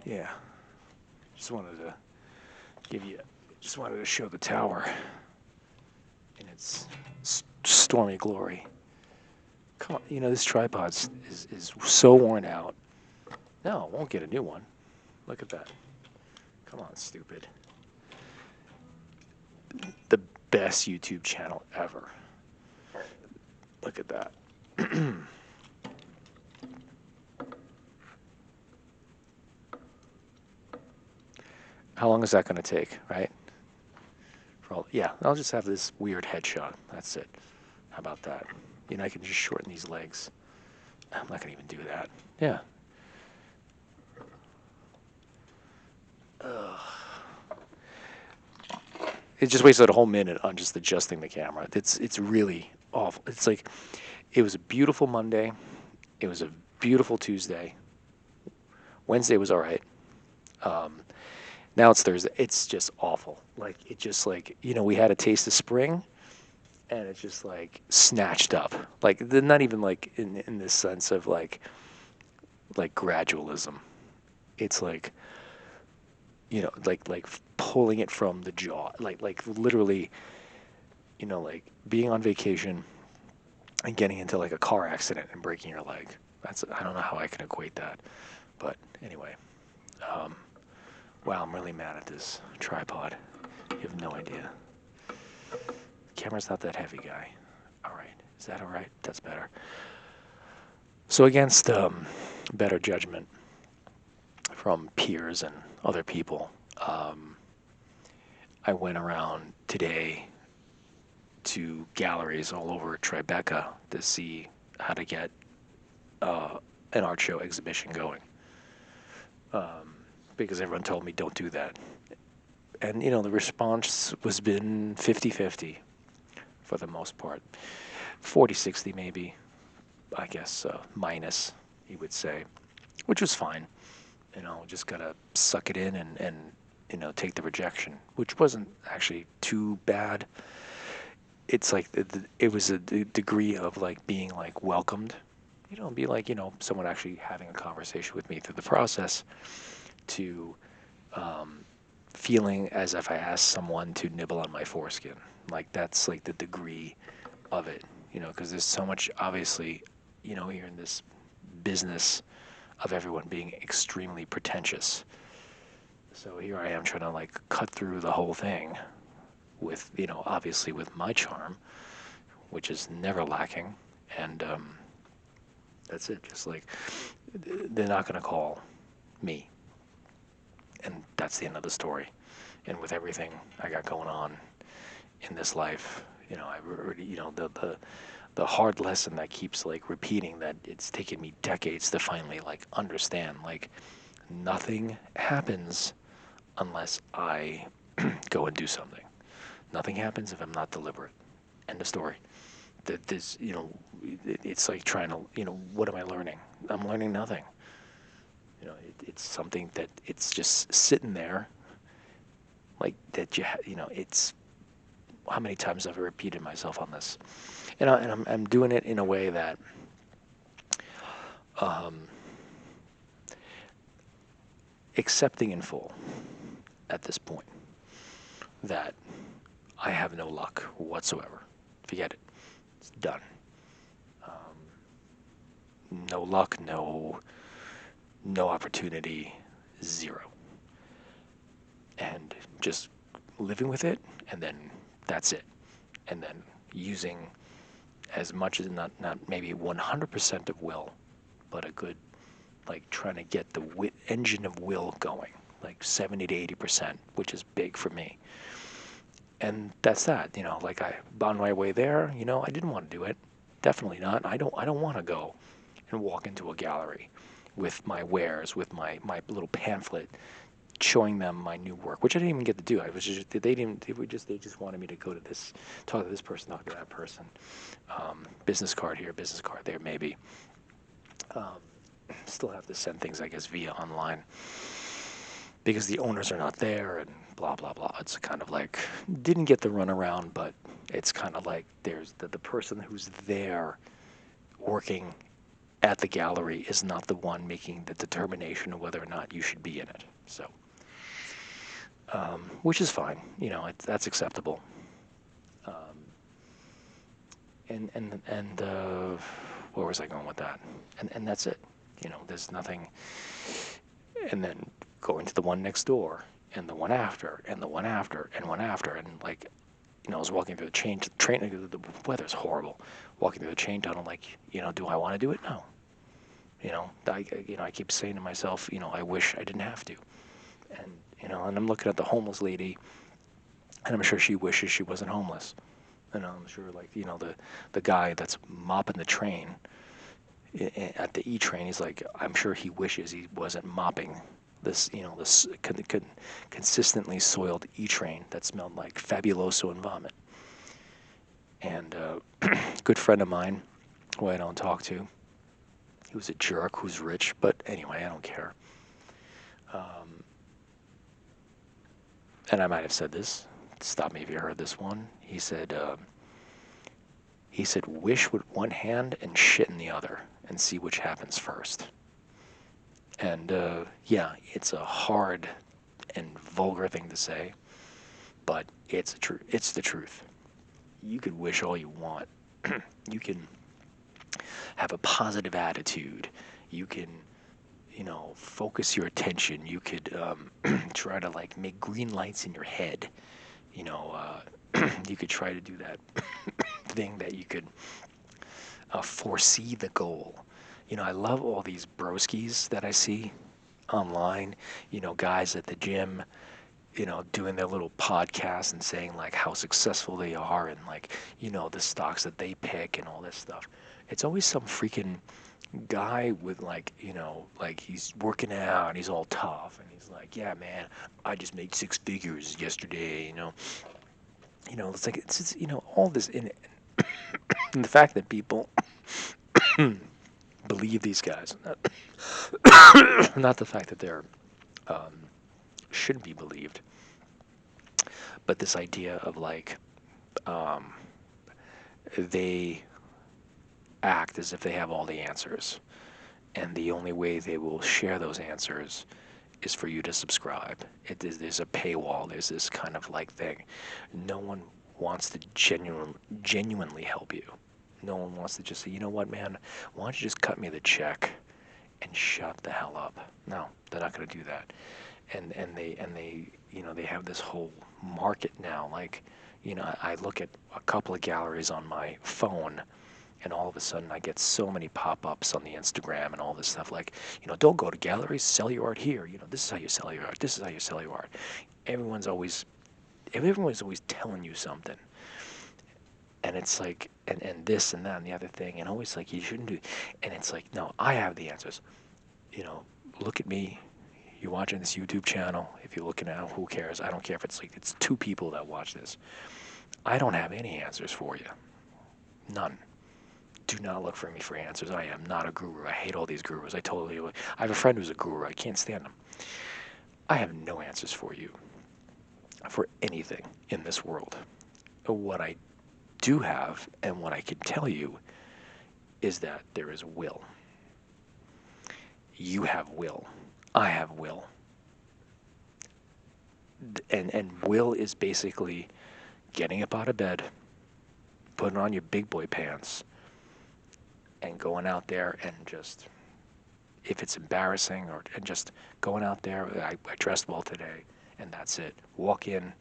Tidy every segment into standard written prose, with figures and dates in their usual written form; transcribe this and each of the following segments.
Yeah, just wanted to just wanted to show the tower in its stormy glory. Come on, this tripod is so worn out. No, I won't get a new one. Look at that. Come on, stupid. The best YouTube channel ever. Look at that. How long is that going to take, right? Yeah, I'll just have this weird headshot. That's it. How about that? I can just shorten these legs. I'm not going to even do that. Yeah. Ugh. It just wasted a whole minute on just adjusting the camera. It's really awful. It's like it was a beautiful Monday. It was a beautiful Tuesday. Wednesday was all right. Now it's Thursday. It's just awful. Like it just like we had a taste of spring, and it's just like snatched up. Like they're not even like in this sense of like gradualism. It's like like pulling it from the jaw. Like literally, like being on vacation and getting into like a car accident and breaking your leg. I don't know how I can equate that, but anyway. Wow, I'm really mad at this tripod. You have no idea. The camera's not that heavy, guy. All right. Is that all right? That's better. So against better judgment from peers and other people, I went around today to galleries all over Tribeca to see how to get an art show exhibition going. Because everyone told me don't do that. And, the response was been 50-50 for the most part. 40-60 maybe, I guess, minus, you would say, which was fine. Just gotta suck it in and take the rejection, which wasn't actually too bad. It's like it was a degree of like being like welcomed, be like, someone actually having a conversation with me through the process to feeling as if I asked someone to nibble on my foreskin. Like that's like the degree of it, because there's so much obviously, here in this business of everyone being extremely pretentious. So here I am trying to like cut through the whole thing with, obviously with my charm, which is never lacking. And that's it. Just like they're not going to call me. And that's the end of the story. And with everything I got going on in this life, I already, the hard lesson that keeps like repeating that it's taken me decades to finally like understand, like nothing happens unless I go and do something. Nothing happens if I'm not deliberate. End of story. That this, it's like trying to, what am I learning? I'm learning nothing. It's something that it's just sitting there, like that it's how many times I've repeated myself on this, and I'm doing it in a way that accepting in full at this point that I have no luck whatsoever. Forget it. It's done. No luck, no opportunity, zero. And just living with it, and then that's it. And then using as much as not maybe 100% of will, but a good, like trying to get the engine of will going, like 70 to 80%, which is big for me. And that's that, like on my way there, I didn't want to do it. Definitely not. I don't want to go and walk into a gallery with my wares, with my little pamphlet, showing them my new work, which I didn't even get to do. I was just they just wanted me to go to this, talk to this person, talk to that person, business card here, business card there, maybe. Still have to send things, I guess, via online because the owners are not there and blah blah blah. It's kind of like didn't get the runaround, but it's kind of like there's the person who's there working at the gallery is not the one making the determination of whether or not you should be in it. So, which is fine, that's acceptable. Um, and where was I going with that? And that's it. There's nothing. And then going to the one next door, and the one after, and the one after, and one after, and like, I was walking through the train. The weather's horrible. Walking through the chain tunnel, like, do I want to do it? No. I keep saying to myself, I wish I didn't have to. And and I'm looking at the homeless lady, and I'm sure she wishes she wasn't homeless. And I'm sure, like, the guy that's mopping the train at the E train, he's like, I'm sure he wishes he wasn't mopping this consistently soiled E train that smelled like Fabuloso and vomit. And good friend of mine, who I don't talk to, he was a jerk who's rich, but anyway, I don't care. And I might have said this. Stop me if you heard this one. He said, wish with one hand and shit in the other, and see which happens first. And yeah, it's a hard and vulgar thing to say, but it's the truth. You could wish all you want. You can have a positive attitude. You can, focus your attention. You could try to like make green lights in your head. You could try to do that thing that you could foresee the goal. I love all these broskies that I see online. Guys at the gym, doing their little podcasts and saying like how successful they are and like, the stocks that they pick and all this stuff. It's always some freaking guy with like, like he's working out and he's all tough and he's like, yeah, man, I just made 6 figures yesterday, it's like, it's all this in it. And the fact that people believe these guys, not the fact that they're shouldn't be believed, but this idea of like they act as if they have all the answers, and the only way they will share those answers is for you to subscribe. There's a paywall. There's this kind of like thing. No one wants to genuinely help you. No one wants to just say, you know what, man, why don't you just cut me the check and shut the hell up? No, they're not going to do that. And they they have this whole market now. Like, I look at a couple of galleries on my phone, and all of a sudden I get so many pop-ups on the Instagram and all this stuff like, don't go to galleries, sell your art here. This is how you sell your art. This is how you sell your art. Everyone's always telling you something. And it's like, and this and that and the other thing, and always like, you shouldn't do. And it's like, no, I have the answers. Look at me. You're watching this YouTube channel. If you're looking at it, who cares? I don't care if it's 2 people that watch this. I don't have any answers for you. None. Do not look for me for answers. I am not a guru. I hate all these gurus. I have a friend who's a guru. I can't stand him. I have no answers for you for anything in this world. What I do have and what I can tell you is that there is will. You have will. I have will. And will is basically getting up out of bed, putting on your big boy pants, and going out there and just, if it's embarrassing, and just going out there, I dressed well today, and that's it. Walk in,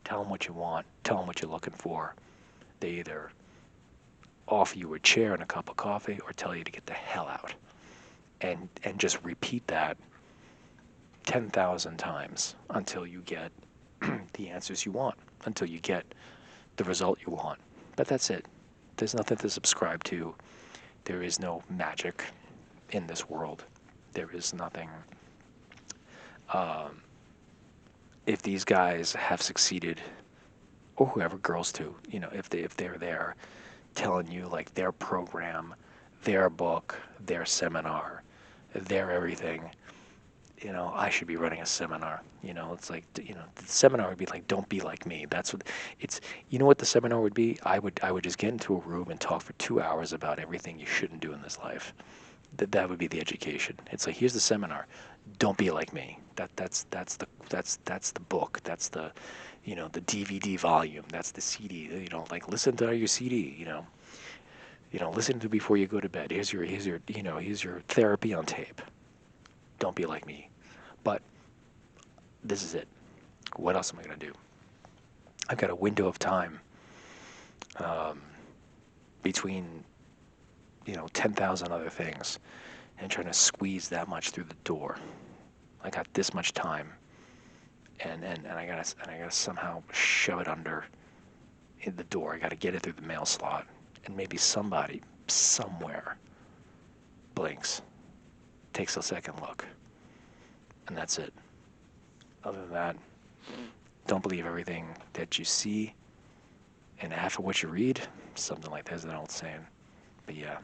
tell them what you want, tell them what you're looking for. They either offer you a chair and a cup of coffee or tell you to get the hell out. And just repeat that 10,000 times until you get the answers you want, until you get the result you want. But that's it. There's nothing to subscribe to. There is no magic in this world. There is nothing. If these guys have succeeded, or whoever, girls too, if they're there telling you like their program, their book, their seminar, their everything, I should be running a seminar. It's like, the seminar would be like, don't be like me. That's what it's, what the seminar would be? I would just get into a room and talk for 2 hours about everything you shouldn't do in this life. that would be the education. It's like, here's the seminar. Don't be like me. That's the book. That's the, the DVD volume. That's the CD. Like, listen to your CD. Listen to before you go to bed. Here's your therapy on tape. Don't be like me. But this is it. What else am I gonna do? I've got a window of time um, between 10,000 other things, and trying to squeeze that much through the door. I got this much time, and I gotta somehow shove it under in the door. I gotta get it through the mail slot, and maybe somebody somewhere blinks, takes a second look, and that's it. Other than that, don't believe everything that you see and half of what you read. Something like that is an old saying. But yeah,